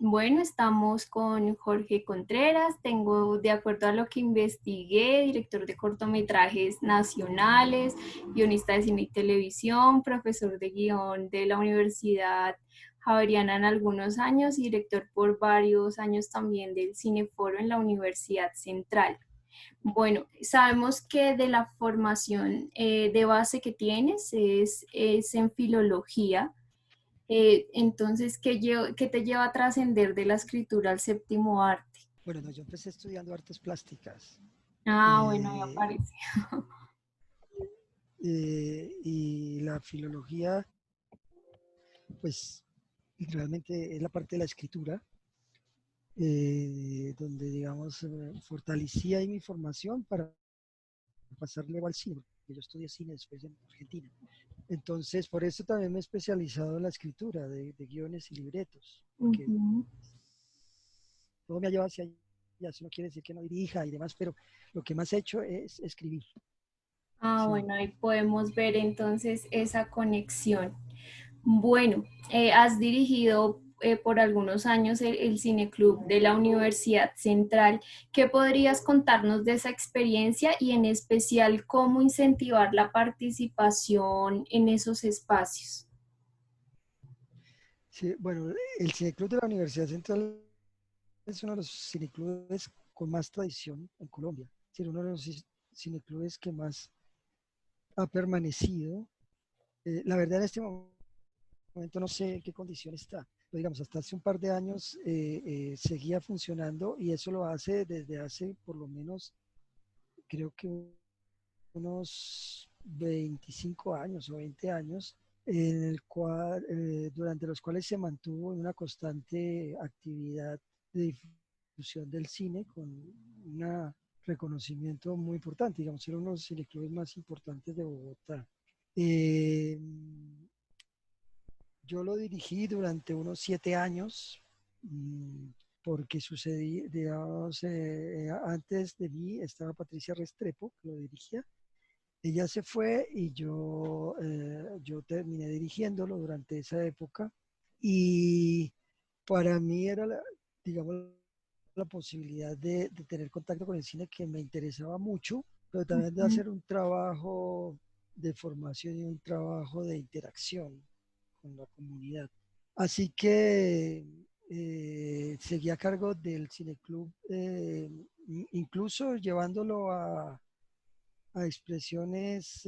Bueno, estamos con Jorge Contreras. Tengo, de acuerdo a lo que investigué, director de cortometrajes nacionales, guionista de cine y televisión, profesor de guión de la Universidad Javeriana en algunos años y director por varios años también del Cineforo en la Universidad Central. Bueno, sabemos que de la formación de base que tienes es en filología. Entonces, ¿qué te lleva a trascender de la escritura al séptimo arte? Bueno, no, yo empecé estudiando artes plásticas Ah, bueno, me eh, aparece. y la filología, pues realmente es la parte de la escritura, donde, digamos, fortalecía ahí mi formación para pasar luego al cine, porque yo estudié cine después en Argentina. Entonces, por eso también me he especializado en la escritura de guiones y libretos, porque Ujú. todo me ha llevado hacia allá. Eso no quiere decir que no dirija y demás, pero lo que más he hecho es escribir. Ah, Sí. bueno, ahí podemos ver entonces esa conexión. Bueno, has dirigido por algunos años el Cineclub de la Universidad Central. ¿Qué podrías contarnos de esa experiencia y en especial cómo incentivar la participación en esos espacios? Sí, bueno, el Cineclub de la Universidad Central es uno de los cineclubes con más tradición en Colombia. Es decir, uno de los cineclubes que más ha permanecido. La verdad, en este momento no sé en qué condición está. Pero digamos, hasta hace un par de años seguía funcionando y eso lo hace desde hace por lo menos, creo que unos 25 años o 20 años, durante los cuales se mantuvo en una constante actividad de difusión del cine con un reconocimiento muy importante, digamos, era uno de los cineclubes más importantes de Bogotá. Eh, yo lo dirigí durante unos 7 años, mm, porque sucedí, digamos, antes de mí estaba Patricia Restrepo, que lo dirigía. Ella se fue y yo terminé dirigiéndolo durante esa época y para mí era, digamos, la posibilidad de tener contacto con el cine que me interesaba mucho, pero también de Ujú. hacer un trabajo de formación y un trabajo de interacción con la comunidad. Así que seguí a cargo del Cineclub, incluso llevándolo a expresiones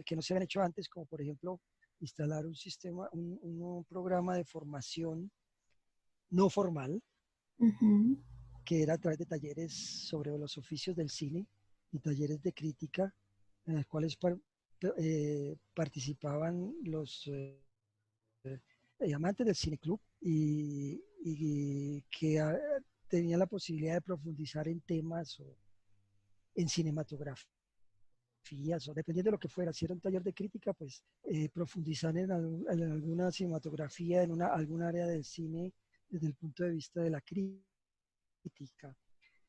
que no se habían hecho antes, como por ejemplo instalar un sistema, un programa de formación no formal, Ujú. que era a través de talleres sobre los oficios del cine y talleres de crítica, en los cuales participaban los amantes del cine club y que tenían la posibilidad de profundizar en temas o en cinematografía o dependiendo de lo que fuera, si era un taller de crítica, pues profundizar en alguna cinematografía, en algún área del cine desde el punto de vista de la crítica.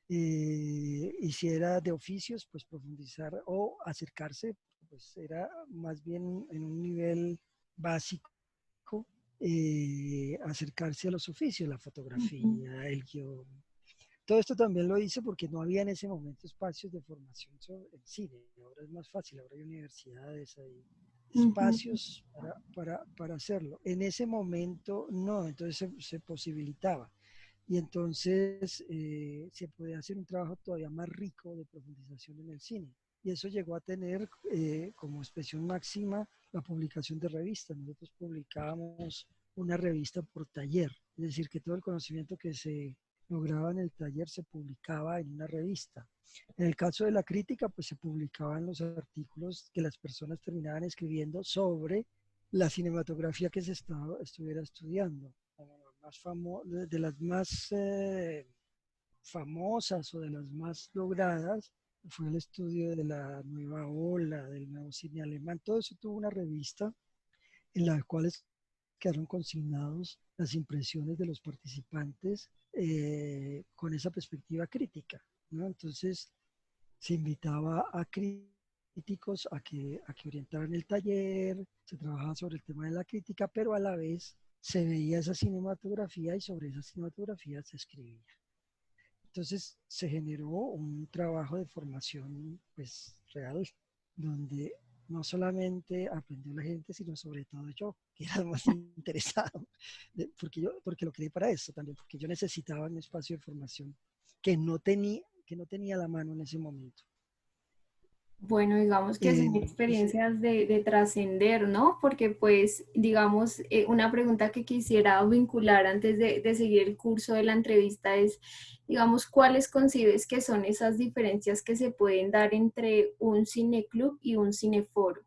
Y si era de oficios, pues profundizar o acercarse, pues era más bien en un nivel básico, acercarse a los oficios, la Ujú. fotografía, el guión. Todo esto también lo hice porque no había en ese momento espacios de formación sobre el cine. Ahora es más fácil, ahora hay universidades, hay Ujú. espacios para hacerlo. En ese momento no, entonces se posibilitaba. Y entonces se puede hacer un trabajo todavía más rico de profundización en el cine. Y eso llegó a tener como expresión máxima la publicación de revistas. Nosotros publicábamos una revista por taller, es decir, que todo el conocimiento que se lograba en el taller se publicaba en una revista. En el caso de la crítica, pues se publicaban los artículos que las personas terminaban escribiendo sobre la cinematografía que estuviera estudiando. De las más famosas o de las más logradas fue el estudio de la nueva ola, del nuevo cine alemán. Todo eso tuvo una revista en la cual quedaron consignados las impresiones de los participantes con esa perspectiva crítica, ¿no? Entonces se invitaba a críticos a que orientaran el taller, se trabajaba sobre el tema de la crítica, pero a la vez se veía esa cinematografía y sobre esa cinematografía se escribía. Entonces se generó un trabajo de formación pues real, donde no solamente aprendió la gente, sino sobre todo yo, que era el más interesado, porque lo creé para eso también, porque yo necesitaba un espacio de formación que no tenía a la mano en ese momento. Bueno, digamos que son Entonces, experiencias de trascender, ¿no? Porque pues, digamos, una pregunta que quisiera vincular antes de seguir el curso de la entrevista es, digamos, ¿cuáles concibes que son esas diferencias que se pueden dar entre un cineclub y un cineforo?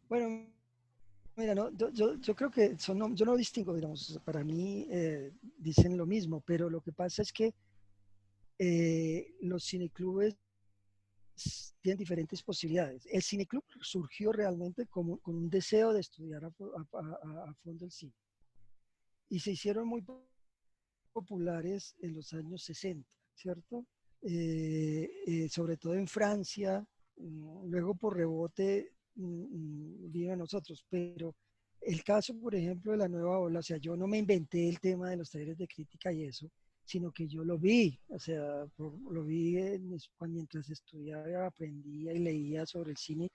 bueno, mira, no, yo creo que son, no, yo no distingo, digamos, para mí dicen lo mismo, pero lo que pasa es que los cineclubes tienen diferentes posibilidades. El cineclub surgió realmente como, con un deseo de estudiar a fondo el cine y se hicieron muy populares en los años 60, ¿cierto? Sobre todo en Francia, luego por rebote vino a nosotros, pero el caso, por ejemplo, de la nueva ola, o sea, yo no me inventé el tema de los talleres de crítica y eso, sino que yo lo vi, o sea, lo vi mientras estudiaba, aprendía y leía sobre el cine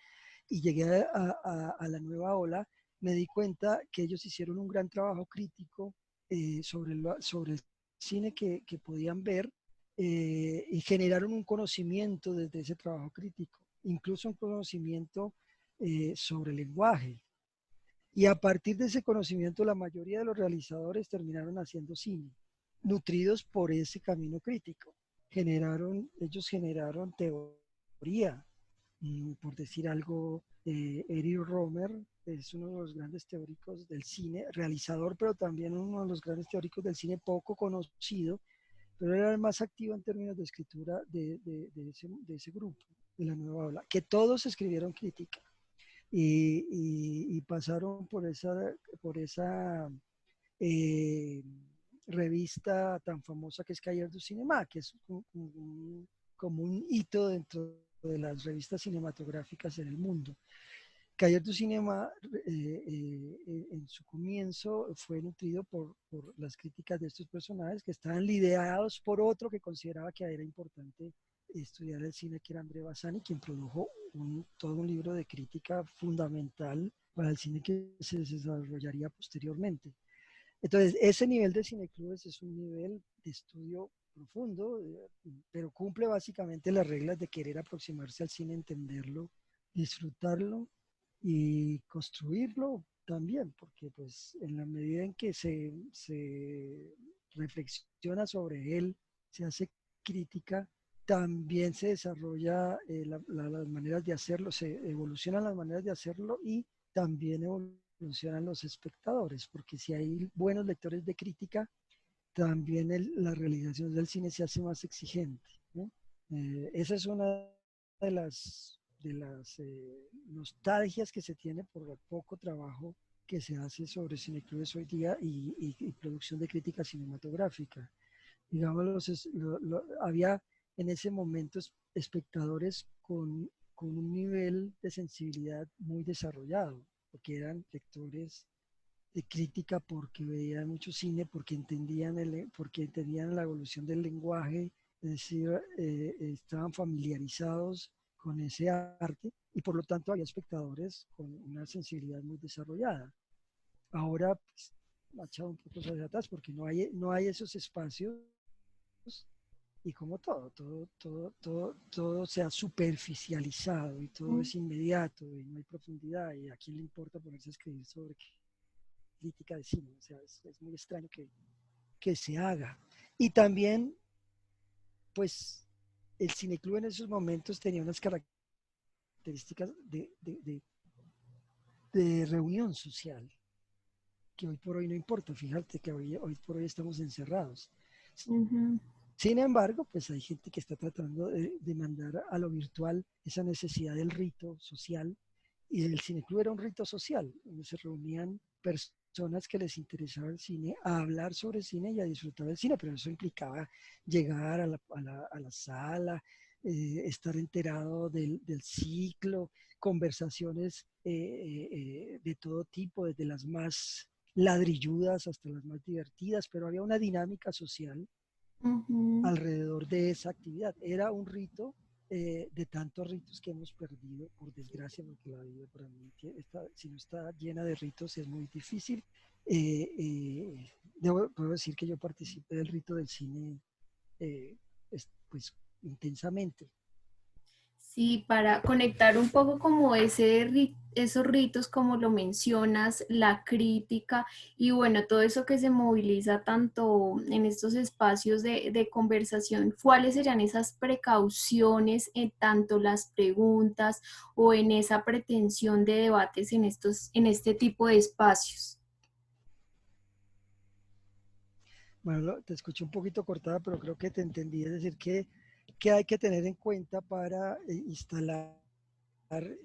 y llegué a la nueva ola, me di cuenta que ellos hicieron un gran trabajo crítico sobre el cine que podían ver y generaron un conocimiento desde ese trabajo crítico, incluso un conocimiento sobre el lenguaje. Y a partir de ese conocimiento, la mayoría de los realizadores terminaron haciendo cine, nutridos por ese camino crítico. Ellos generaron teoría, por decir algo, Eric Romer es uno de los grandes teóricos del cine, realizador, pero también uno de los grandes teóricos del cine poco conocido, pero era el más activo en términos de escritura de ese grupo, de la nueva ola, que todos escribieron crítica y pasaron por esa eh, revista tan famosa que es Cahiers du Cinéma, que es como un hito dentro de las revistas cinematográficas en el mundo. Cahiers du Cinema en su comienzo fue nutrido por las críticas de estos personajes que estaban liderados por otro que consideraba que era importante estudiar el cine, que era André Bassani, quien produjo todo un libro de crítica fundamental para el cine que se desarrollaría posteriormente. Entonces, ese nivel de cineclubes es un nivel de estudio profundo, pero cumple básicamente las reglas de querer aproximarse al cine, entenderlo, disfrutarlo y construirlo también, porque pues en la medida en que se reflexiona sobre él, se hace crítica, también se desarrolla las maneras de hacerlo, se evolucionan las maneras de hacerlo y también evolucionan los espectadores, porque si hay buenos lectores de crítica, también la realización del cine se hace más exigente, ¿no? Esa es una de las nostalgias que se tiene por el poco trabajo que se hace sobre cineclubes hoy día y producción de crítica cinematográfica. Digamos, había en ese momento espectadores con un nivel de sensibilidad muy desarrollado, porque eran lectores de crítica porque veían mucho cine, porque entendían la evolución del lenguaje, es decir, estaban familiarizados con ese arte y por lo tanto había espectadores con una sensibilidad muy desarrollada. Ahora pues, ha echado un poco hacia atrás porque no hay esos espacios y como todo se ha superficializado y todo es inmediato y no hay profundidad y a quién le importa ponerse a escribir sobre crítica de cine, o sea, es muy extraño que se haga. Y también, pues, el cineclub en esos momentos tenía unas características de reunión social, que hoy por hoy no importa, fíjate que hoy por hoy estamos encerrados. Ujú. Sin embargo, pues hay gente que está tratando de mandar a lo virtual esa necesidad del rito social y el cineclub era un rito social, donde se reunían personas que les interesaba el cine a hablar sobre cine y a disfrutar del cine, pero eso implicaba llegar a la sala, estar enterado del ciclo, conversaciones de todo tipo, desde las más ladrilludas hasta las más divertidas, pero había una dinámica social Ujú. alrededor de esa actividad. Era un rito de tantos ritos que hemos perdido, por desgracia, porque la vida para mí, si no está llena de ritos, es muy difícil. Puedo decir que yo participé del rito del cine eh, pues intensamente. Sí, para conectar un poco como esos ritos, como lo mencionas, la crítica y bueno, todo eso que se moviliza tanto en estos espacios de conversación, ¿cuáles serían esas precauciones en tanto las preguntas o en esa pretensión de debates en este tipo de espacios? Bueno, te escuché un poquito cortada, pero creo que te entendí. Es decir, que hay que tener en cuenta para instalar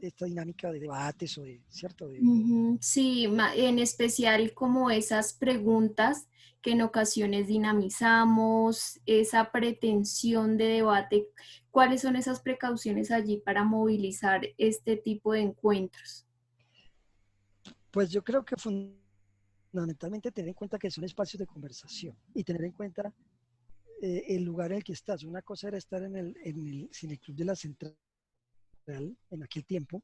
esta dinámica de debates o de, ¿cierto? Ujú. Sí, en especial como esas preguntas que en ocasiones dinamizamos, esa pretensión de debate, ¿cuáles son esas precauciones allí para movilizar este tipo de encuentros? Pues yo creo que fundamentalmente tener en cuenta que son espacios de conversación y tener en cuenta el lugar en el que estás. Una cosa era estar en el Cineclub de la Central en aquel tiempo,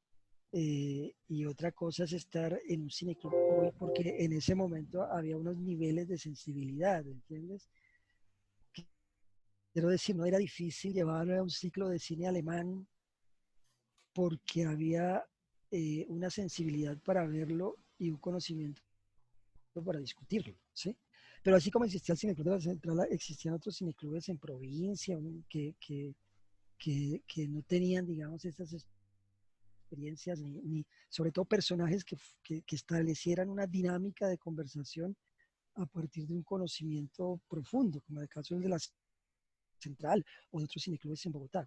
y otra cosa es estar en un cineclub hoy, porque en ese momento había unos niveles de sensibilidad, ¿entiendes? Quiero decir, no era difícil llevar a un ciclo de cine alemán porque había una sensibilidad para verlo y un conocimiento para discutirlo, ¿sí? Pero así como existía el Cineclub de la Central, existían otros cineclubes en provincia que no tenían, digamos, esas experiencias, ni sobre todo personajes que establecieran una dinámica de conversación a partir de un conocimiento profundo, como el caso de la Central o de otros cineclubes en Bogotá.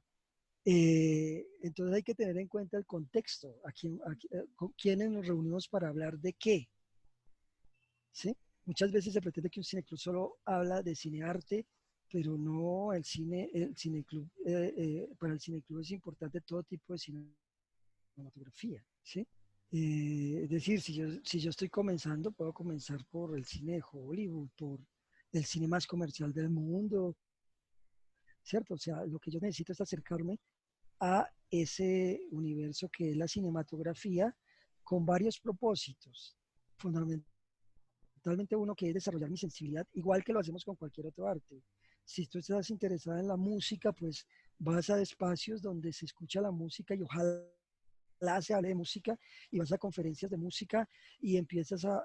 Entonces hay que tener en cuenta el contexto, con quiénes nos reunimos para hablar de qué, ¿sí? Muchas veces se pretende que un cineclub solo habla de cinearte, pero no el cineclub, para el cineclub es importante todo tipo de cinematografía, ¿sí? Es decir, si yo estoy comenzando, puedo comenzar por el cine de Hollywood, por el cine más comercial del mundo, ¿cierto? O sea, lo que yo necesito es acercarme a ese universo que es la cinematografía con varios propósitos. Fundamentalmente uno que es desarrollar mi sensibilidad, igual que lo hacemos con cualquier otro arte. Si tú estás interesada en la música, pues vas a espacios donde se escucha la música y ojalá se hable de música y vas a conferencias de música y empiezas a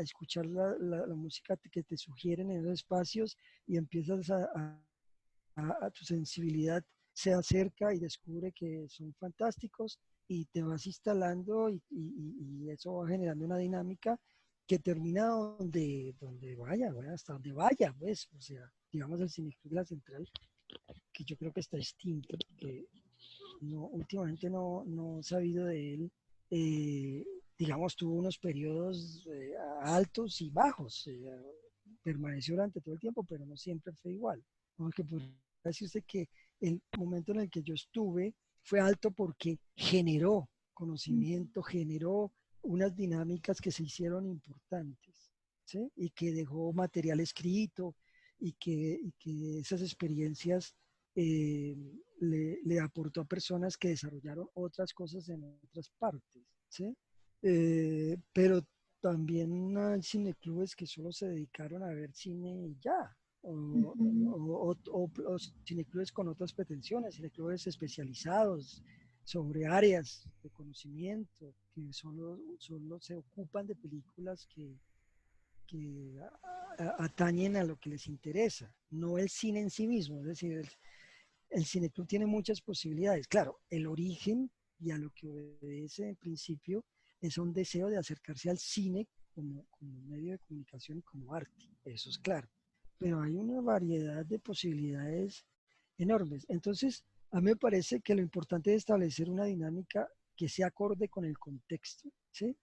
escuchar la música que te sugieren en esos espacios y empiezas a tu sensibilidad se acerca y descubre que son fantásticos y te vas instalando y eso va generando una dinámica que termina donde vaya, hasta donde vaya, pues, o sea, digamos el Cineclub de la Central, que yo creo que está extinto, que no, últimamente no he sabido de él. Eh, digamos, tuvo unos periodos altos y bajos, permaneció durante todo el tiempo, pero no siempre fue igual. Aunque podría decirse que el momento en el que yo estuve fue alto porque generó conocimiento, generó unas dinámicas que se hicieron importantes, ¿sí? Y que dejó material escrito y que esas experiencias eh, le aportó a personas que desarrollaron otras cosas en otras partes, ¿sí? Pero también hay cineclubes que solo se dedicaron a ver cine y ya, Ujú. o cineclubes con otras pretensiones, cineclubes especializados sobre áreas de conocimiento, que solo se ocupan de películas que atañen a lo que les interesa, no el cine en sí mismo, es decir, el cineclub tiene muchas posibilidades. Claro, el origen y a lo que obedece en principio es un deseo de acercarse al cine como medio de comunicación y como arte, eso es claro. Pero hay una variedad de posibilidades enormes. Entonces, a mí me parece que lo importante es establecer una dinámica que sea acorde con el contexto, ¿sí?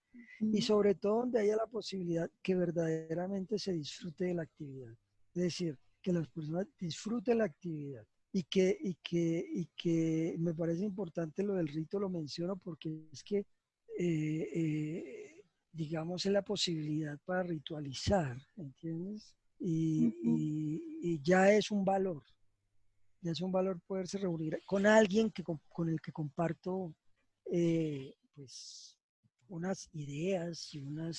Y Ujú. sobre todo donde haya la posibilidad que verdaderamente se disfrute de la actividad. Es decir, que las personas disfruten la actividad. y que me parece importante lo del rito, lo menciono porque es que, eh, digamos, es la posibilidad para ritualizar, ¿entiendes? Ujú. Y ya es un valor poderse reunir con alguien con el que comparto, pues, unas ideas y una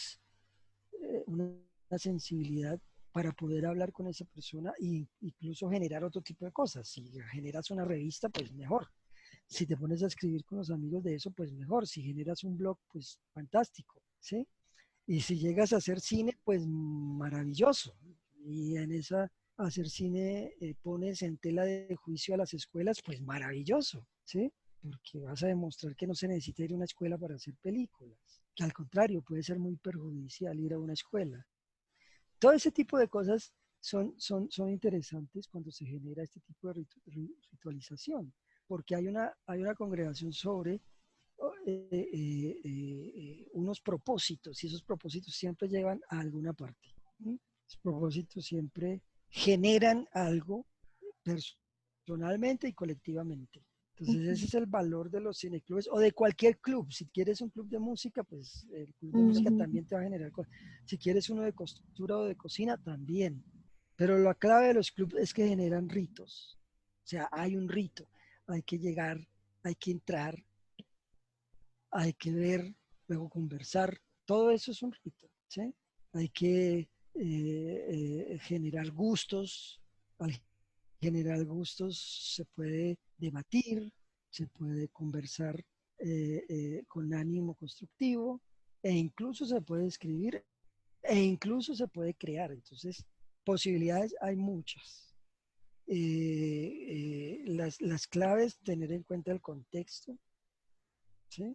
sensibilidad para poder hablar con esa persona e incluso generar otro tipo de cosas. Si generas una revista, pues mejor. Si te pones a escribir con los amigos de eso, pues mejor. Si generas un blog, pues fantástico, ¿sí? Y si llegas a hacer cine, pues maravilloso. Y en esa hacer cine pones en tela de juicio a las escuelas, pues maravilloso, ¿sí? Porque vas a demostrar que no se necesita ir a una escuela para hacer películas, que al contrario puede ser muy perjudicial ir a una escuela. Todo ese tipo de cosas son interesantes cuando se genera este tipo de ritualización, porque hay una congregación sobre unos propósitos y esos propósitos siempre llevan a alguna parte. ¿Sí? Los propósitos siempre generan algo personalmente y colectivamente. Entonces ese es el valor de los cineclubes o de cualquier club. Si quieres un club de música, pues el club de música Ujú. también te va a generar cosas. Si quieres uno de costura o de cocina, también. Pero la clave de los clubes es que generan ritos. O sea, hay un rito. Hay que llegar, hay que entrar, hay que ver, luego conversar. Todo eso es un rito. ¿Sí? Hay que generar gustos. Al generar gustos se puede debatir, se puede conversar con ánimo constructivo e incluso se puede escribir e incluso se puede crear. Entonces, posibilidades hay muchas. Las claves, tener en cuenta el contexto, ¿sí?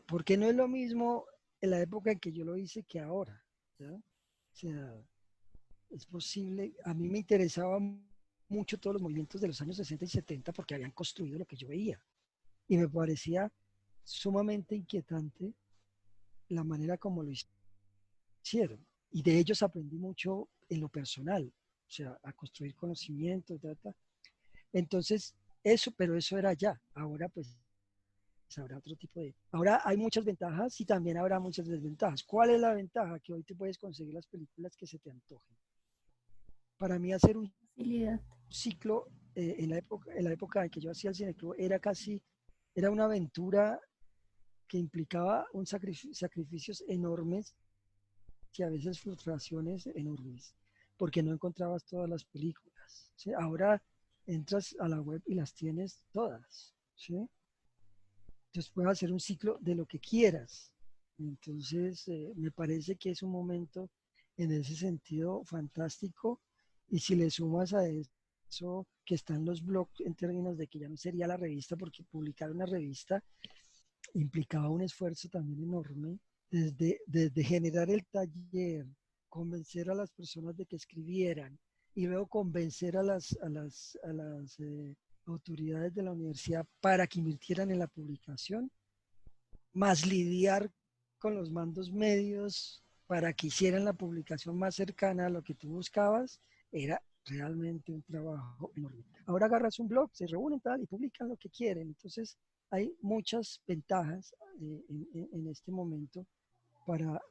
Porque no es lo mismo en la época en que yo lo hice que ahora, ¿ya? O sea, es posible, a mí me interesaba mucho todos los movimientos de los años 60 y 70 porque habían construido lo que yo veía y me parecía sumamente inquietante la manera como lo hicieron y de ellos aprendí mucho en lo personal, o sea, a construir conocimientos, data. Entonces, pero eso era ya, ahora pues habrá otro tipo de... Ahora hay muchas ventajas y también habrá muchas desventajas. ¿Cuál es la ventaja? Que hoy te puedes conseguir las películas que se te antojen. Para mí hacer un Facilidad. ciclo en la época en que yo hacía el cineclub era una aventura que implicaba sacrificios enormes y a veces frustraciones enormes, porque no encontrabas todas las películas. ¿Sí? Ahora entras a la web y las tienes todas. ¿Sí? Entonces puedes hacer un ciclo de lo que quieras. Entonces, me parece que es un momento en ese sentido fantástico. Y si le sumas a eso que están los blogs en términos de que ya no sería la revista, porque publicar una revista implicaba un esfuerzo también enorme, desde generar el taller, convencer a las personas de que escribieran y luego convencer a las autoridades de la universidad para que invirtieran en la publicación, más lidiar con los mandos medios para que hicieran la publicación más cercana a lo que tú buscabas, era realmente un trabajo enorme. Ahora agarras un blog, se reúnen tal y publican lo que quieren. Entonces, hay muchas ventajas en este momento para,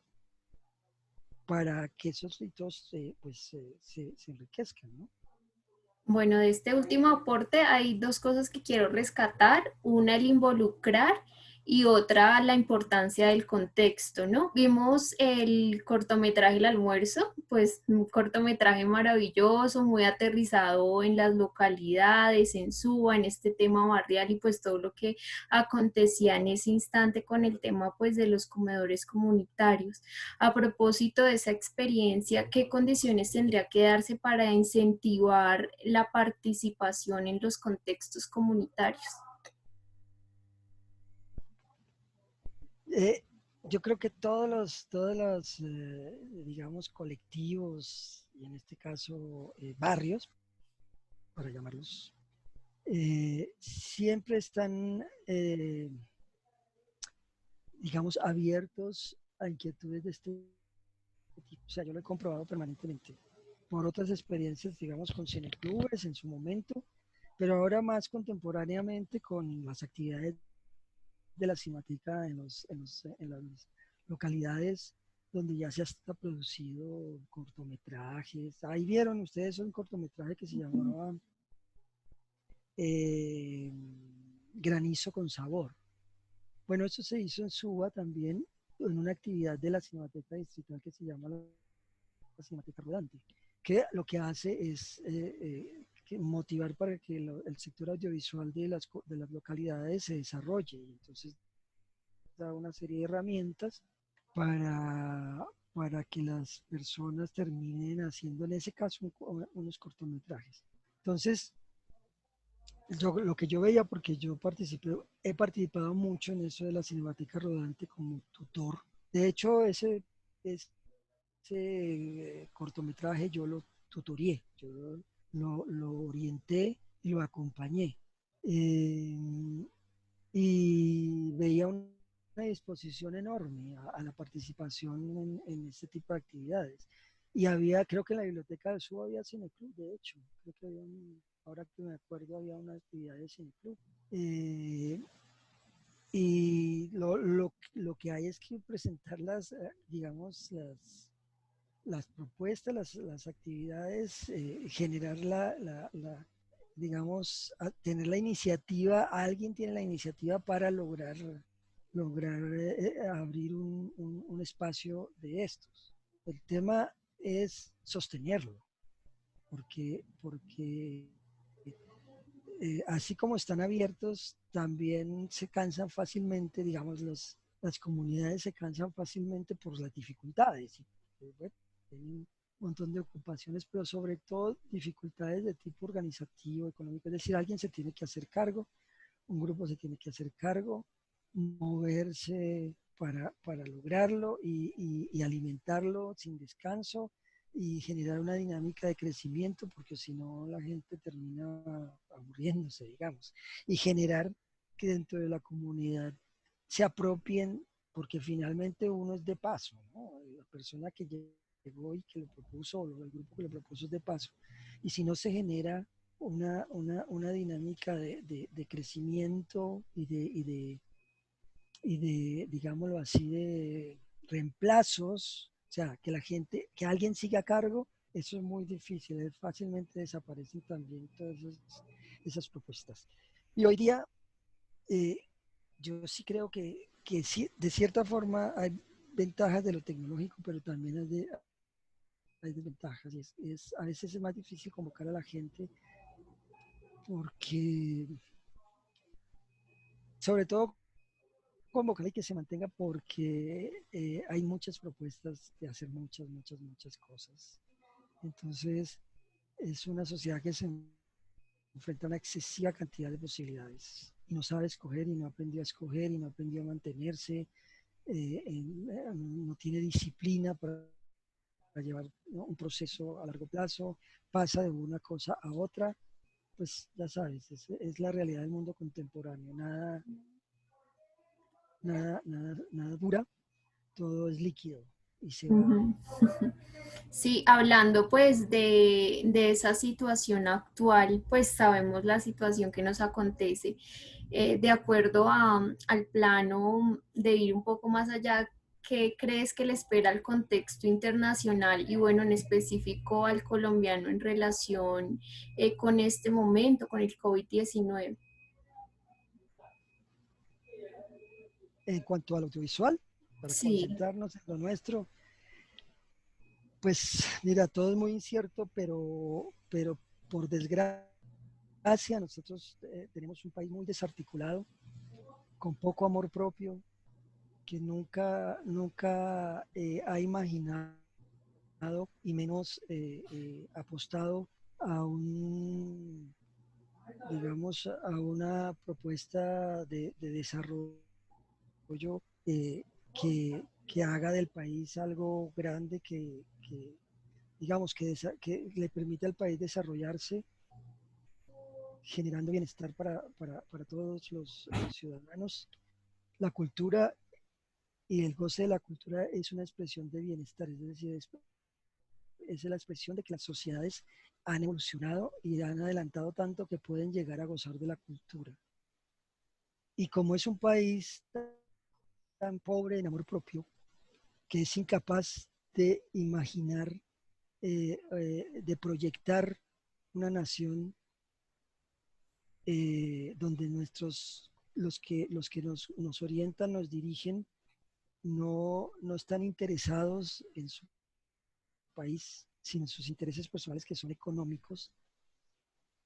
para que esos ritos pues, se enriquezcan, ¿no? Bueno, de este último aporte hay dos cosas que quiero rescatar. Una, el involucrar y otra, la importancia del contexto, ¿no? Vimos el cortometraje El Almuerzo, pues un cortometraje maravilloso, muy aterrizado en las localidades, en Suba, en este tema barrial y pues todo lo que acontecía en ese instante con el tema pues de los comedores comunitarios. A propósito de esa experiencia, ¿qué condiciones tendría que darse para incentivar la participación en los contextos comunitarios? Eh, yo creo que todos los digamos, colectivos, y en este caso barrios, para llamarlos, siempre están, digamos, abiertos a inquietudes de este tipo. O sea, yo lo he comprobado permanentemente por otras experiencias, digamos, con cineclubes en su momento. pero ahora más contemporáneamente con las actividades de la Cinemateca en las localidades donde ya se ha hasta producido cortometrajes. Ahí vieron ustedes un cortometraje que se llamaba eh, Granizo con Sabor. Bueno, eso se hizo en Suba también, en una actividad de la Cinemateca Distrital que se llama la Cinemateca Rodante, que lo que hace es motivar para que el sector audiovisual de las localidades se desarrolle. Y entonces da una serie de herramientas para, para que las personas terminen haciendo, en ese caso, unos cortometrajes. Entonces, lo que yo veía, porque yo he participado mucho en eso de la cinemática rodante como tutor. De hecho, ese cortometraje yo lo tutorié, yo lo orienté y lo acompañé. Eh, y veía una disposición enorme a la participación en este tipo de actividades. Y había, creo que en la biblioteca de Suba había cineclub, de hecho, creo que ahora que me acuerdo, había una actividad de cineclub. Eh, y lo que hay es que presentar digamos, las propuestas, las actividades, generar digamos, tener la iniciativa, alguien tiene la iniciativa para lograr abrir un espacio de estos. El tema es sostenerlo, porque así como están abiertos, también se cansan fácilmente, digamos, las comunidades se cansan fácilmente por las dificultades. Y, bueno, tienen un montón de ocupaciones, pero sobre todo dificultades de tipo organizativo, económico. Es decir, alguien se tiene que hacer cargo, un grupo se tiene que hacer cargo, moverse para lograrlo y alimentarlo sin descanso y generar una dinámica de crecimiento, porque si no la gente termina aburriéndose, digamos, y generar que dentro de la comunidad se apropien, porque finalmente uno es de paso, ¿no? La persona que llegó y que lo propuso, o el grupo que lo propuso es de paso, y si no se genera una dinámica de crecimiento digámoslo así, de reemplazos, o sea, que la gente, que alguien siga a cargo, eso es muy difícil, fácilmente desaparecen también todas esas propuestas. Y hoy día, eh, yo sí creo que sí, de cierta forma hay ventajas de lo tecnológico, pero también hay desventajas. A veces es más difícil convocar a la gente porque, sobre todo, convocar y que se mantenga porque hay muchas propuestas de hacer muchas cosas. Entonces, es una sociedad que se enfrenta a una excesiva cantidad de posibilidades y no sabe escoger y no aprendió a escoger y no aprendió a mantenerse, no tiene disciplina para llevar, ¿no?, un proceso a largo plazo, pasa de una cosa a otra, pues ya sabes, es la realidad del mundo contemporáneo, nada dura, todo es líquido y se va. Ujú. Sí, hablando pues de esa situación actual, pues sabemos la situación que nos acontece. De acuerdo al plano de ir un poco más allá, ¿qué crees que le espera al contexto internacional y bueno, en específico al colombiano en relación con este momento, con el COVID-19? En cuanto al audiovisual, para Sí. concentrarnos en lo nuestro, pues mira, todo es muy incierto, pero por desgracia nosotros tenemos un país muy desarticulado, con poco amor propio, que nunca ha imaginado y menos apostado a digamos, a una propuesta de desarrollo eh, que haga del país algo grande digamos, que le permita al país desarrollarse, generando bienestar para todos los ciudadanos. La cultura y el goce de la cultura es una expresión de bienestar, es decir, es la expresión de que las sociedades han evolucionado y han adelantado tanto que pueden llegar a gozar de la cultura. Y como es un país tan pobre en amor propio, que es incapaz de imaginar, de proyectar una nación donde los que nos orientan, nos dirigen, no están interesados en su país, sino en sus intereses personales que son económicos,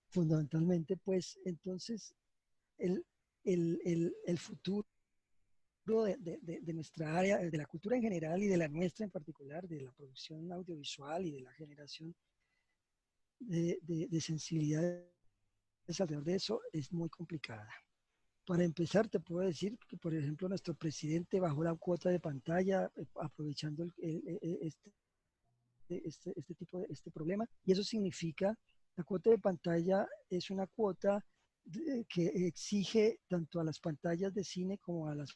fundamentalmente, pues entonces el, el futuro de nuestra área, de la cultura en general y de la nuestra en particular, de la producción audiovisual y de la generación de sensibilidades alrededor de eso, es muy complicada. Para empezar, te puedo decir que, por ejemplo, nuestro presidente bajó la cuota de pantalla aprovechando este problema, y eso significa, la cuota de pantalla es una cuota que exige tanto a las pantallas de cine como a las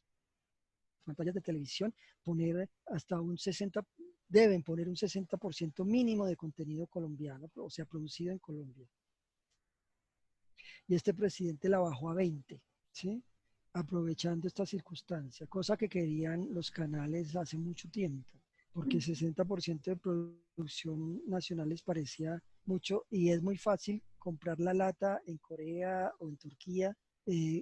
pantallas de televisión poner hasta un 60, deben poner un 60% mínimo de contenido colombiano, o sea, producido en Colombia. Y este presidente la bajó a 20, ¿sí? Aprovechando esta circunstancia, cosa que querían los canales hace mucho tiempo, porque el 60% de producción nacional les parecía mucho y es muy fácil comprar la lata en Corea o en Turquía,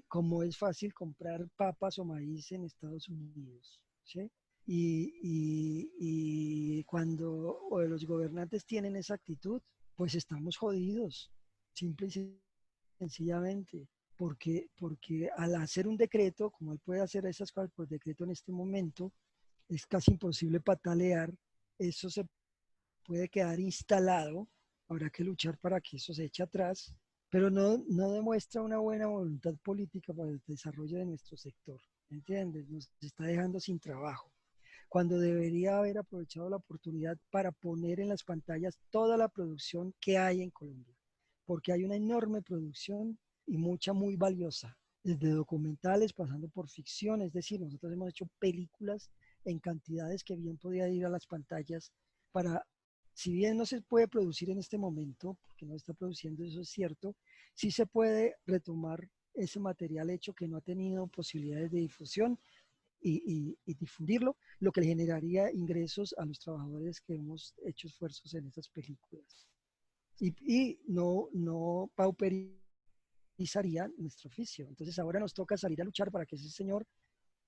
como es fácil comprar papas o maíz en Estados Unidos, ¿sí? Y cuando los gobernantes tienen esa actitud, pues estamos jodidos, simple y sencillamente, porque al hacer un decreto, como él puede hacer esas cosas por decreto en este momento, es casi imposible patalear, eso se puede quedar instalado, habrá que luchar para que eso se eche atrás, pero no demuestra una buena voluntad política para el desarrollo de nuestro sector, ¿entiendes? Nos está dejando sin trabajo, cuando debería haber aprovechado la oportunidad para poner en las pantallas toda la producción que hay en Colombia, porque hay una enorme producción y mucha muy valiosa, desde documentales pasando por ficción, es decir, nosotros hemos hecho películas en cantidades que bien podía ir a las pantallas para, si bien no se puede producir en este momento, porque no está produciendo, eso es cierto, sí se puede retomar ese material hecho que no ha tenido posibilidades de difusión y difundirlo, lo que le generaría ingresos a los trabajadores que hemos hecho esfuerzos en esas películas. Y no pauperizaría nuestro oficio. Entonces ahora nos toca salir a luchar para que ese señor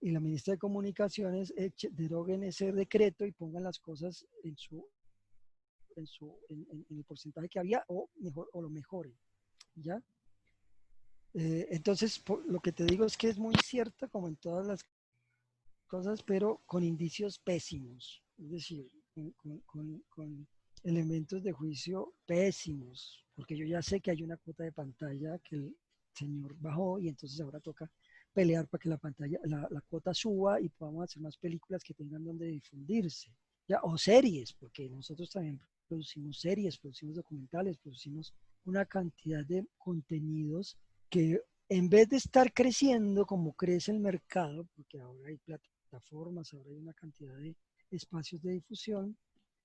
y la ministra de Comunicaciones deroguen ese decreto y pongan las cosas en el porcentaje que había o, mejor, o lo mejore. ¿Ya? Entonces, lo que te digo es que es muy cierto, como en todas las cosas, pero con indicios pésimos, es decir, con elementos de juicio pésimos, porque yo ya sé que hay una cuota de pantalla que el señor bajó y entonces ahora toca pelear para que la pantalla, la cuota suba y podamos hacer más películas que tengan donde difundirse, ¿ya? O series, porque nosotros también producimos series, producimos documentales, producimos una cantidad de contenidos que en vez de estar creciendo como crece el mercado, porque ahora hay plataformas, ahora hay una cantidad de espacios de difusión,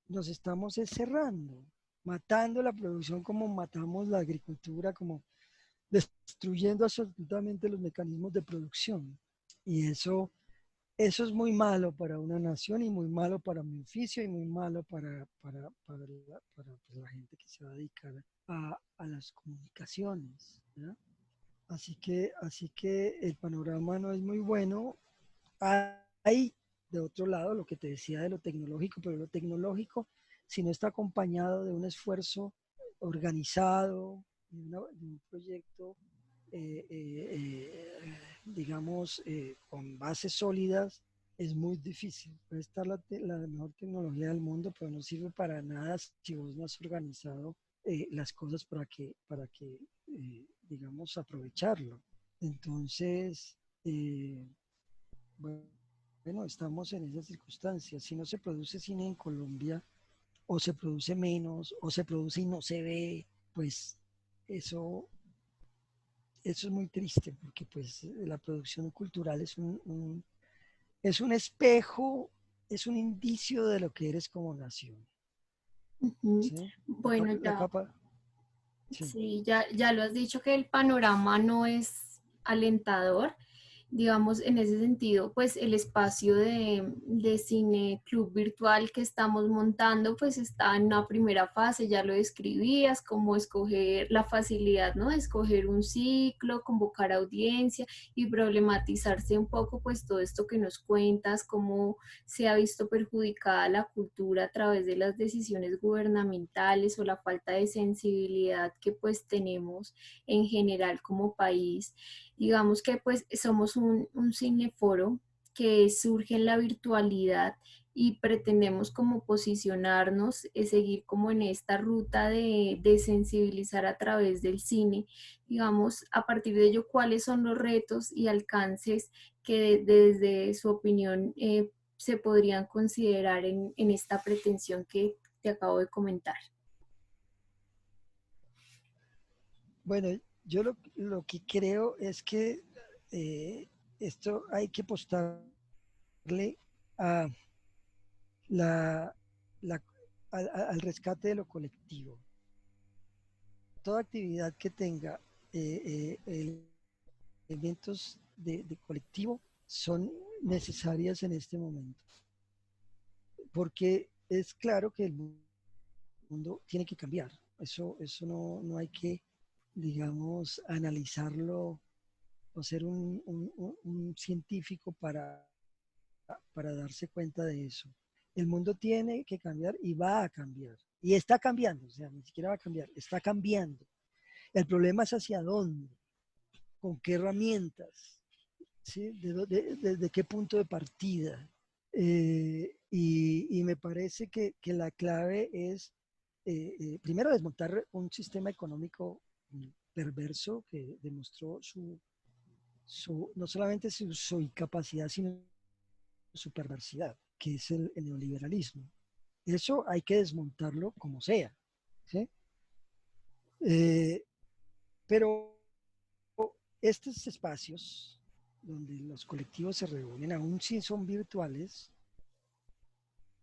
nos estamos cerrando, matando la producción como matamos la agricultura, como destruyendo absolutamente los mecanismos de producción. Y eso es muy malo para una nación y muy malo para mi oficio y muy malo para la gente que se va a dedicar a las comunicaciones, ¿ya? Así que el panorama no es muy bueno. Hay, de otro lado, lo que te decía de lo tecnológico, pero lo tecnológico, si no está acompañado de un esfuerzo organizado, de un proyecto, digamos, con bases sólidas, es muy difícil. Puede estar la mejor tecnología del mundo, pero no sirve para nada si vos no has organizado las cosas digamos, aprovecharlo. Entonces, bueno, estamos en esas circunstancias. Si no se produce cine en Colombia, o se produce menos, o se produce y no se ve, pues eso, eso es muy triste, porque pues la producción cultural es un espejo, es un indicio de lo que eres como nación. Ujú. ¿Sí? Bueno, La ya. capa. Sí. Sí, ya lo has dicho que el panorama no es alentador. Digamos, en ese sentido, pues el espacio de cine club virtual que estamos montando, pues está en una primera fase, ya lo describías, como escoger la facilidad, ¿no? Escoger un ciclo, convocar audiencia y problematizarse un poco, pues todo esto que nos cuentas, cómo se ha visto perjudicada la cultura a través de las decisiones gubernamentales o la falta de sensibilidad que pues tenemos en general como país. Digamos que pues somos un cineforo que surge en la virtualidad y pretendemos como posicionarnos, seguir como en esta ruta de sensibilizar a través del cine. Digamos, a partir de ello, cuáles son los retos y alcances que desde su opinión se podrían considerar en esta pretensión que te acabo de comentar. Bueno, yo lo que creo es que eh, esto hay que apostarle a la, la- al rescate de lo colectivo. Toda actividad que tenga elementos de colectivo son necesarias en este momento, porque es claro que el mundo tiene que cambiar. Eso no hay que, digamos, analizarlo o ser un científico para darse cuenta de eso. El mundo tiene que cambiar y va a cambiar. Y está cambiando, o sea, ni siquiera va a cambiar, está cambiando. El problema es hacia dónde, con qué herramientas, ¿sí? Desde qué punto de partida. Y me parece que la clave es, primero, desmontar un sistema económico perverso que demostró no solamente su incapacidad, sino su perversidad, que es el neoliberalismo. Eso hay que desmontarlo como sea. ¿Sí? Eh, pero estos espacios donde los colectivos se reúnen, aún si son virtuales,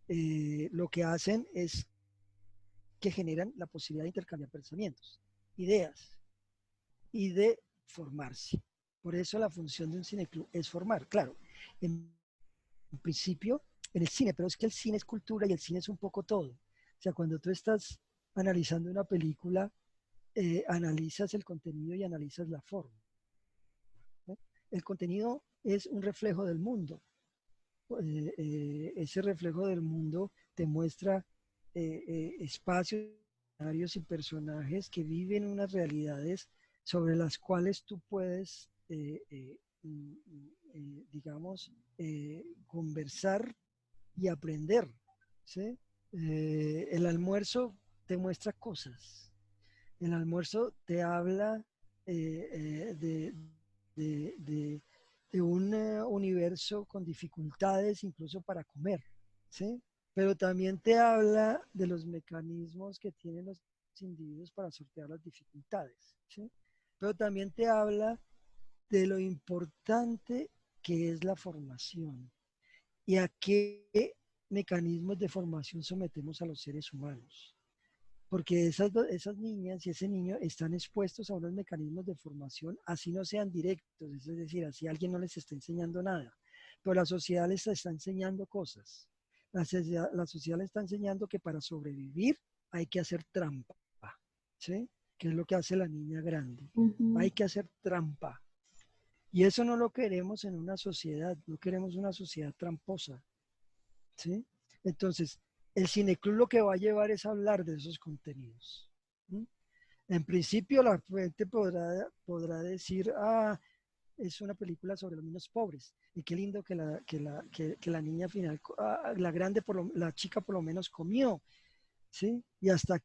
lo que hacen es que generan la posibilidad de intercambiar pensamientos, ideas y de formarse. Por eso la función de un cineclub es formar. Claro, en principio en el cine, pero es que el cine es cultura y el cine es un poco todo. O sea, cuando tú estás analizando una película, analizas el contenido y analizas la forma. ¿No? El contenido es un reflejo del mundo. Ese reflejo del mundo te muestra espacios, escenarios y personajes que viven unas realidades sobre las cuales tú puedes, digamos, conversar y aprender. ¿Sí? El almuerzo te muestra cosas. El almuerzo te habla de de un universo con dificultades incluso para comer, ¿sí? Pero también te habla de los mecanismos que tienen los individuos para sortear las dificultades, ¿sí? Pero también te habla de lo importante que es la formación y a qué mecanismos de formación sometemos a los seres humanos. Porque esas niñas y ese niño están expuestos a unos mecanismos de formación, así no sean directos, es decir, así alguien no les está enseñando nada, pero la sociedad les está enseñando cosas. La sociedad les está enseñando que para sobrevivir hay que hacer trampa, ¿sí? Que es lo que hace la niña grande. Uh Hay -huh. que hacer trampa. Y eso no lo queremos en una sociedad, no queremos una sociedad tramposa, ¿sí? Entonces, el cineclub lo que va a llevar es a hablar de esos contenidos. ¿Sí? En principio, la gente podrá decir, ah, es una película sobre los niños pobres. Y qué lindo que la niña final, la grande, la chica por lo menos comió. ¿Sí? Y hasta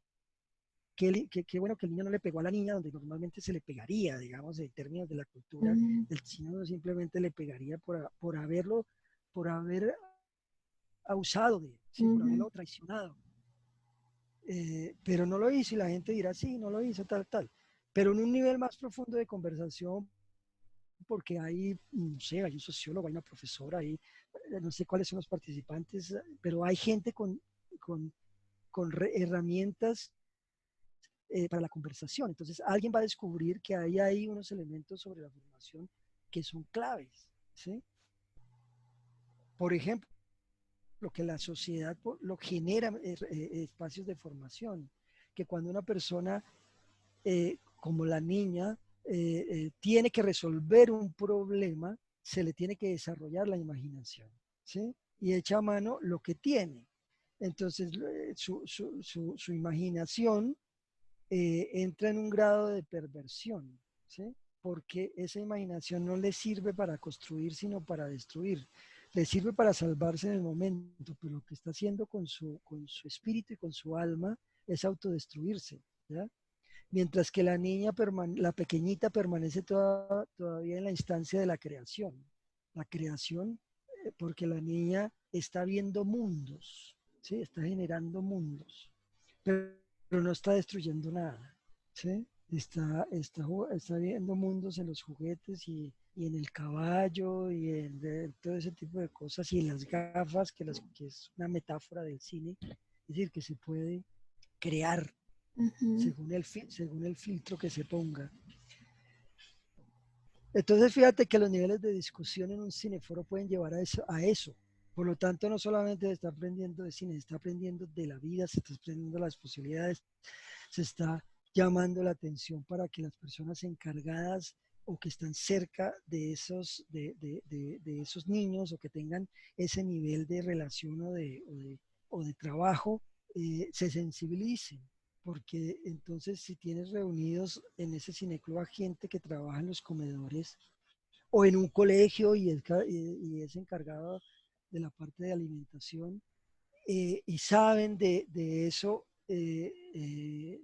qué bueno que el niño no le pegó a la niña donde normalmente se le pegaría, digamos, en términos de la Uh cultura. -huh. El chino simplemente le pegaría por haber abusado de él, ¿sí? Por Uh haberlo traicionado. Pero no lo hizo y la gente dirá, sí, no lo hizo, tal, tal. Pero en un nivel más profundo de conversación, porque hay, no sé, hay un sociólogo, hay una profesora, hay, no sé cuáles son los participantes, pero hay gente con herramientas para la conversación. Entonces alguien va a descubrir que hay ahí unos elementos sobre la formación que son claves, ¿sí? Por ejemplo, lo que la sociedad lo genera espacios de formación, que cuando una persona como la niña tiene que resolver un problema, se le tiene que desarrollar la imaginación, ¿sí? Y echa a mano lo que tiene. Entonces, su imaginación entra en un grado de perversión, ¿sí? Porque esa imaginación no le sirve para construir, sino para destruir. Le sirve para salvarse en el momento, pero lo que está haciendo con su espíritu y con su alma es autodestruirse, ¿ya? Mientras que la niña, la pequeñita permanece todavía en la instancia de la creación. La creación, porque la niña está viendo mundos, ¿sí? Está generando mundos, pero no está destruyendo nada, ¿sí? Está viendo mundos en los juguetes y en el caballo y en todo ese tipo de cosas y en las gafas, que es una metáfora del cine, es decir, que se puede crear Ujú. según el filtro que se ponga. Entonces, fíjate que los niveles de discusión en un cineforo pueden llevar a eso. Por lo tanto, no solamente se está aprendiendo de cine, se está aprendiendo de la vida, se está aprendiendo las posibilidades, se está llamando la atención para que las personas encargadas o que están cerca de esos niños o que tengan ese nivel de relación o de trabajo, se sensibilicen. Porque entonces si tienes reunidos en ese cineclub a gente que trabaja en los comedores o en un colegio y es encargado de la parte de alimentación, y saben de eso, se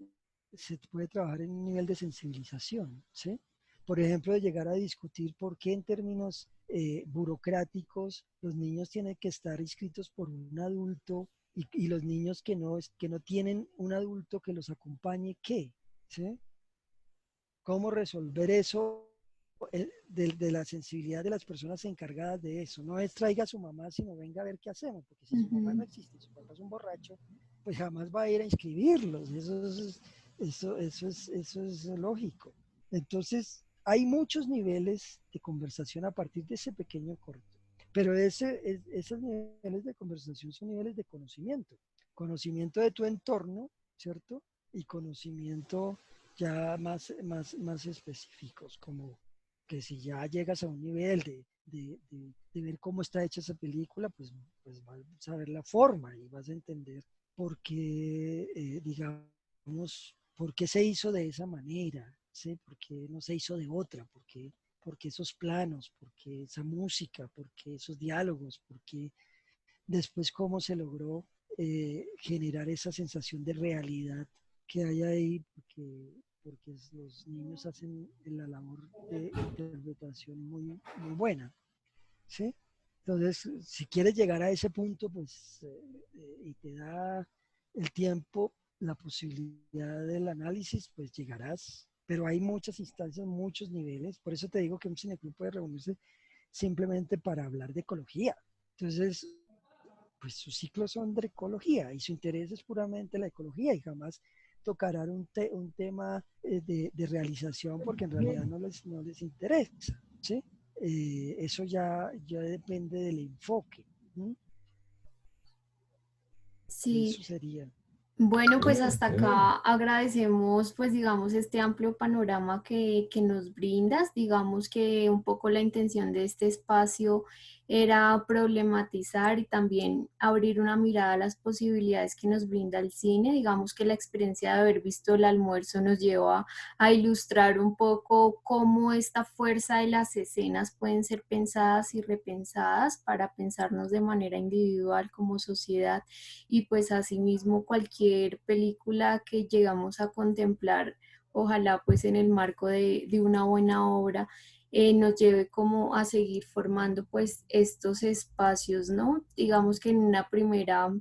puede trabajar en un nivel de sensibilización, ¿sí? Por ejemplo, de llegar a discutir por qué en términos burocráticos los niños tienen que estar inscritos por un adulto y los niños que no tienen un adulto que los acompañe, ¿qué? ¿Sí? ¿Cómo resolver eso de la sensibilidad de las personas encargadas de eso? No es traiga a su mamá, sino venga a ver qué hacemos, porque si su mamá no Ujú. existe, su papá es un borracho, pues jamás va a ir a inscribirlos. Eso es lógico. Entonces, hay muchos niveles de conversación a partir de ese pequeño corto. Pero esos niveles de conversación son niveles de conocimiento. Conocimiento de tu entorno, ¿cierto? Y conocimiento ya más específicos, como que si ya llegas a un nivel de ver cómo está hecha esa película, pues vas a saber la forma y vas a entender por qué, digamos, por qué se hizo de esa manera, ¿sí? ¿Por qué no se hizo de otra? ¿Por qué esos planos? ¿Por qué esa música? ¿Por qué esos diálogos? ¿Por qué después cómo se logró generar esa sensación de realidad que hay ahí? Porque los niños hacen la labor de interpretación muy buena, ¿sí? Entonces, si quieres llegar a ese punto, pues, y te da el tiempo, la posibilidad del análisis, pues llegarás. Pero hay muchas instancias, muchos niveles. Por eso te digo que un cineclub puede reunirse simplemente para hablar de ecología. Entonces, pues sus ciclos son de ecología y su interés es puramente la ecología y jamás tocarán un tema de realización porque en realidad no les interesa, ¿sí? Eso ya depende del enfoque. ¿Sí? Sí, Eso sería. bueno, pues hasta acá agradecemos, pues digamos, este amplio panorama que nos brindas. Digamos que un poco la intención de este espacio era problematizar y también abrir una mirada a las posibilidades que nos brinda el cine. Digamos que la experiencia de haber visto el almuerzo nos lleva a ilustrar un poco cómo esta fuerza de las escenas pueden ser pensadas y repensadas para pensarnos de manera individual como sociedad y pues asimismo cualquier película que llegamos a contemplar, ojalá pues en el marco de una buena obra, nos lleve como a seguir formando pues estos espacios, ¿no? Digamos que en una primera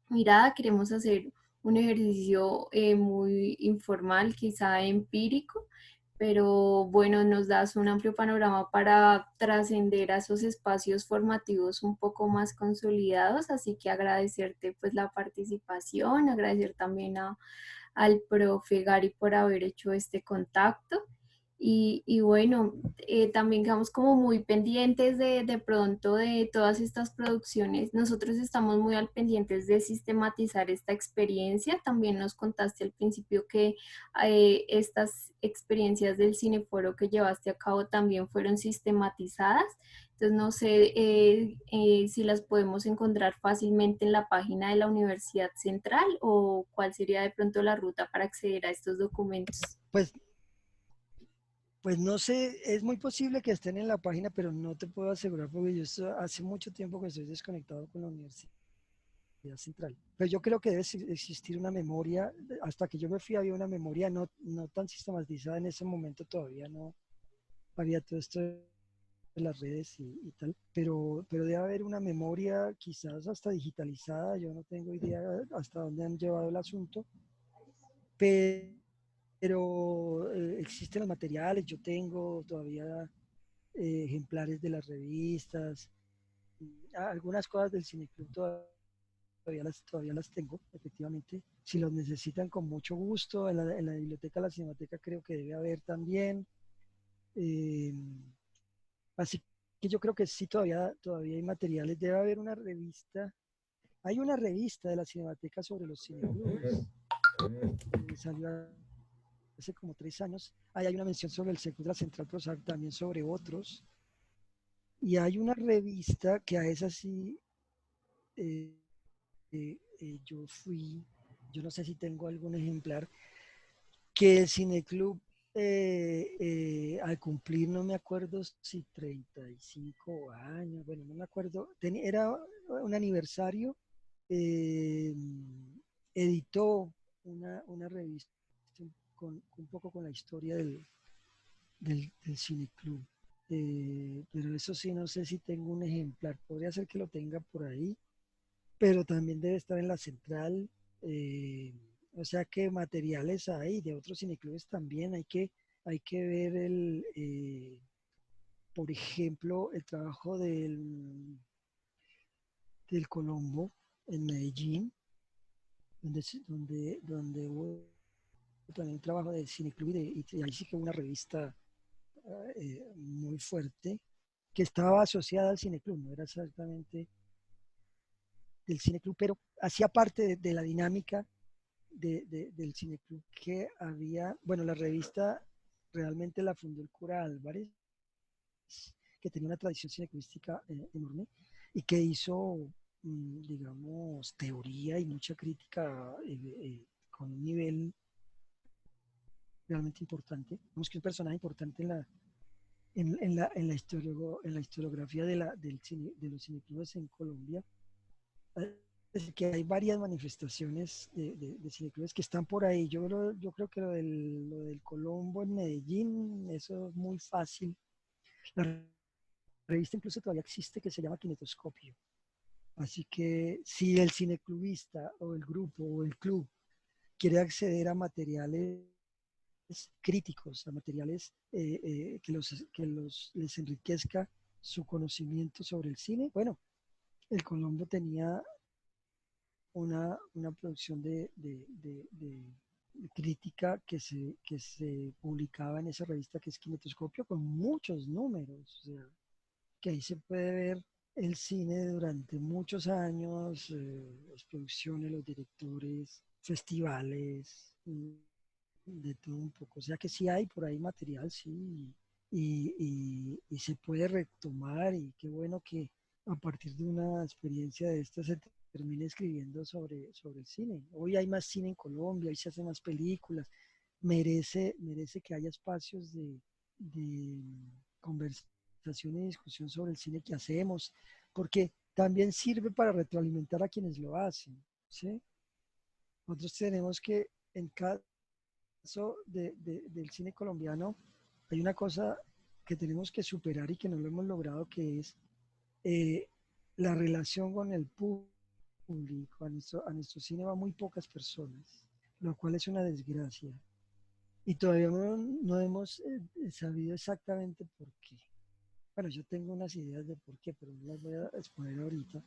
mirada queremos hacer un ejercicio muy informal, quizá empírico, pero bueno, nos das un amplio panorama para trascender a esos espacios formativos un poco más consolidados, así que agradecerte pues la participación, agradecer también al profe Gary por haber hecho este contacto. Y bueno, también quedamos como muy pendientes de pronto de todas estas producciones. Nosotros estamos muy al pendientes de sistematizar esta experiencia. También nos contaste al principio que estas experiencias del cineforo que llevaste a cabo también fueron sistematizadas. Entonces no sé si las podemos encontrar fácilmente en la página de la Universidad Central o cuál sería de pronto la ruta para acceder a estos documentos. Pues, pues no sé, es muy posible que estén en la página, pero no te puedo asegurar porque hace mucho tiempo que estoy desconectado con la Universidad Central. Pero yo creo que debe existir una memoria, hasta que yo me fui había una memoria no tan sistematizada en ese momento, todavía no había todo esto de las redes y tal, pero debe haber una memoria quizás hasta digitalizada, yo no tengo idea hasta dónde han llevado el asunto, pero existen los materiales, yo tengo todavía ejemplares de las revistas, algunas cosas del Cineclub todavía las tengo, efectivamente. Si los necesitan, con mucho gusto. En la biblioteca, la Cinemateca, creo que debe haber también. Eh, Así que yo creo que sí, todavía hay materiales. Debe haber una revista. Hay una revista de la Cinemateca sobre los cineclubes. Salió hace como 3 años. Ahí hay una mención sobre el sector de la Central, pero también sobre otros. Y hay una revista que a esa sí eh, yo fui, yo no sé si tengo algún ejemplar, que el Cineclub al cumplir, no me acuerdo si 35 años, bueno, no me acuerdo, era un aniversario, eh, editó una revista un poco con la historia del Cineclub. Pero eso sí, no sé si tengo un ejemplar, podría ser que lo tenga por ahí, pero también debe estar en la central. O sea que materiales hay de otros cineclubes también. Hay que ver por ejemplo, el trabajo del Colombo en Medellín, donde hubo también un trabajo de cineclub y ahí sí que una revista muy fuerte que estaba asociada al cineclub, no era exactamente del cineclub, pero hacía parte de la dinámica del cineclub que había. Bueno, la revista realmente la fundó el cura Álvarez, que tenía una tradición cineclística enorme y que hizo, digamos, teoría y mucha crítica con un nivel realmente importante. Vemos que es un personaje importante en la historiografía de los cineclubes en Colombia. Es que hay varias manifestaciones de cineclubes que están por ahí. Yo creo que lo del Colombo en Medellín, eso es muy fácil. La revista incluso todavía existe, que se llama Kinetoscopio. Así que si el cineclubista o el grupo o el club quiere acceder a materiales críticos, a materiales les enriquezca su conocimiento sobre el cine, bueno, el Colombo tenía una producción de crítica que se publicaba en esa revista que es Kinetoscopio con muchos números, o sea, que ahí se puede ver el cine durante muchos años, las producciones, los directores, festivales, de todo un poco. O sea que sí hay por ahí material, sí, y se puede retomar y qué bueno que a partir de una experiencia de esta se termine escribiendo sobre el cine. Hoy hay más cine en Colombia, hoy se hacen más películas, merece que haya espacios de conversación y discusión sobre el cine que hacemos, porque también sirve para retroalimentar a quienes lo hacen, ¿sí? Nosotros tenemos que, en cada caso del cine colombiano, hay una cosa que tenemos que superar y que no lo hemos logrado, que es eh, la relación con el público. A nuestro cine va muy pocas personas, lo cual es una desgracia. y todavía no hemos sabido exactamente por qué. Bueno, yo tengo unas ideas de por qué, pero no las voy a exponer ahorita.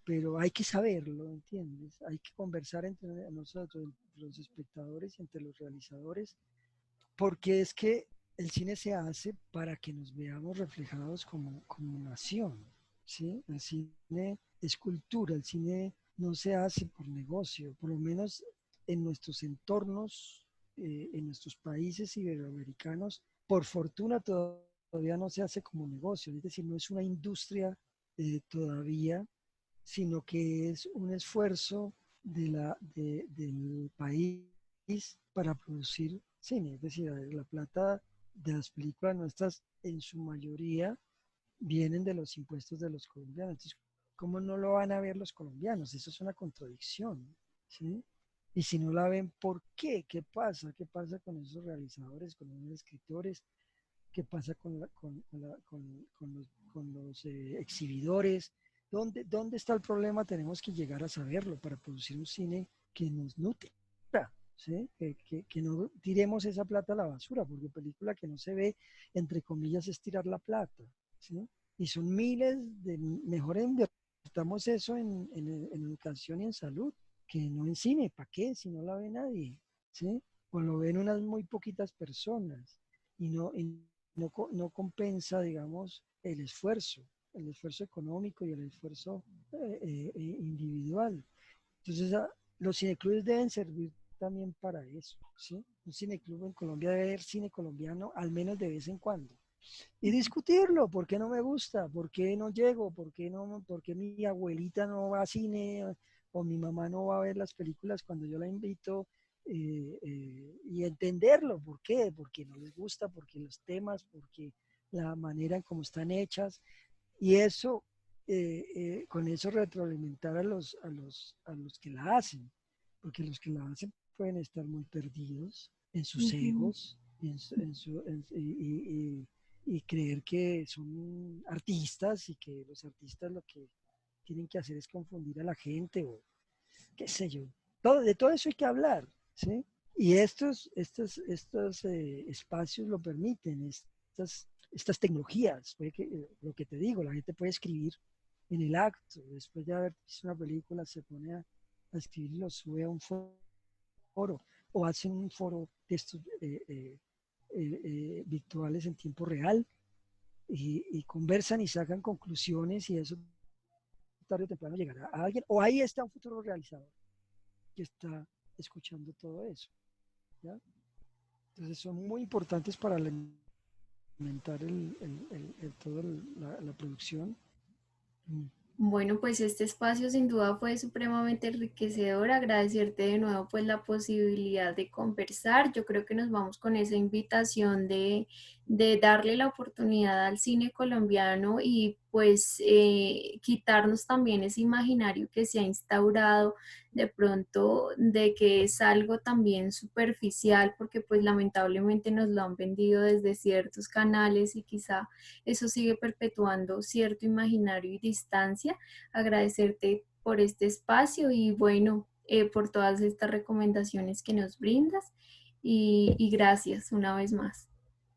Pero hay que saberlo, ¿entiendes? Hay que conversar entre nosotros, entre los espectadores, entre los realizadores, porque es que el cine se hace para que nos veamos reflejados como nación, ¿sí? El cine es cultura, el cine no se hace por negocio, por lo menos en nuestros entornos, en nuestros países iberoamericanos, por fortuna todavía no se hace como negocio, es decir, no es una industria todavía, sino que es un esfuerzo del país para producir cine. Es decir, la plata de las películas nuestras en su mayoría vienen de los impuestos de los colombianos. Entonces, ¿cómo no lo van a ver los colombianos? Eso es una contradicción, ¿sí? Y si no la ven, ¿por qué? ¿Qué pasa? ¿Qué pasa con esos realizadores, con esos escritores? ¿Qué pasa con los exhibidores? ¿Dónde está el problema? Tenemos que llegar a saberlo para producir un cine que nos nutra, ¿sí? Que no tiremos esa plata a la basura, porque película que no se ve, entre comillas, es tirar la plata, ¿sí? Y son miles de, mejor invertamos eso en educación y en salud, que no en cine. ¿Para qué? Si no la ve nadie, ¿sí? O lo ven unas muy poquitas personas y no compensa, digamos, el esfuerzo económico y el esfuerzo individual. Entonces, los cineclubes deben servir también para eso, ¿sí? Un cineclub en Colombia debe haber cine colombiano al menos de vez en cuando. Y discutirlo, ¿por qué no me gusta? ¿Por qué no llego? ¿Por qué mi abuelita no va a cine o mi mamá no va a ver las películas cuando yo la invito? Y entenderlo, ¿por qué? Porque no les gusta, porque los temas, porque la manera en cómo están hechas. Y eso, con eso retroalimentar a los que la hacen, porque los que la hacen pueden estar muy perdidos en sus Ujú. egos y creer que son artistas y que los artistas lo que tienen que hacer es confundir a la gente o qué sé yo. De todo eso hay que hablar, ¿sí? Y estos espacios lo permiten, estas tecnologías, lo que te digo, la gente puede escribir en el acto, después de haber visto una película, se pone a escribir y lo sube a un foro, o hacen un foro de estos virtuales en tiempo real y conversan y sacan conclusiones y eso tarde o temprano llegará a alguien, o ahí está un futuro realizador que está escuchando todo eso, ¿ya? Entonces son muy importantes para alimentar toda la producción. Mm. Bueno, pues este espacio sin duda fue supremamente enriquecedor. Agradecerte de nuevo pues la posibilidad de conversar. Yo creo que nos vamos con esa invitación de darle la oportunidad al cine colombiano y pues quitarnos también ese imaginario que se ha instaurado de pronto de que es algo también superficial porque pues lamentablemente nos lo han vendido desde ciertos canales y quizá eso sigue perpetuando cierto imaginario y distancia. Agradecerte por este espacio y bueno, por todas estas recomendaciones que nos brindas y gracias una vez más.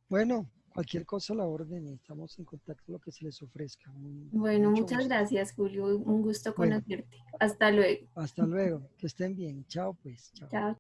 Bueno, cualquier cosa a la orden, estamos en contacto lo que se les ofrezca. Con Bueno, mucho muchas gusto. gracias, Julio. Un gusto Bueno, conocerte. Hasta luego. hasta luego, que estén bien. Chao, pues, chao. Chao.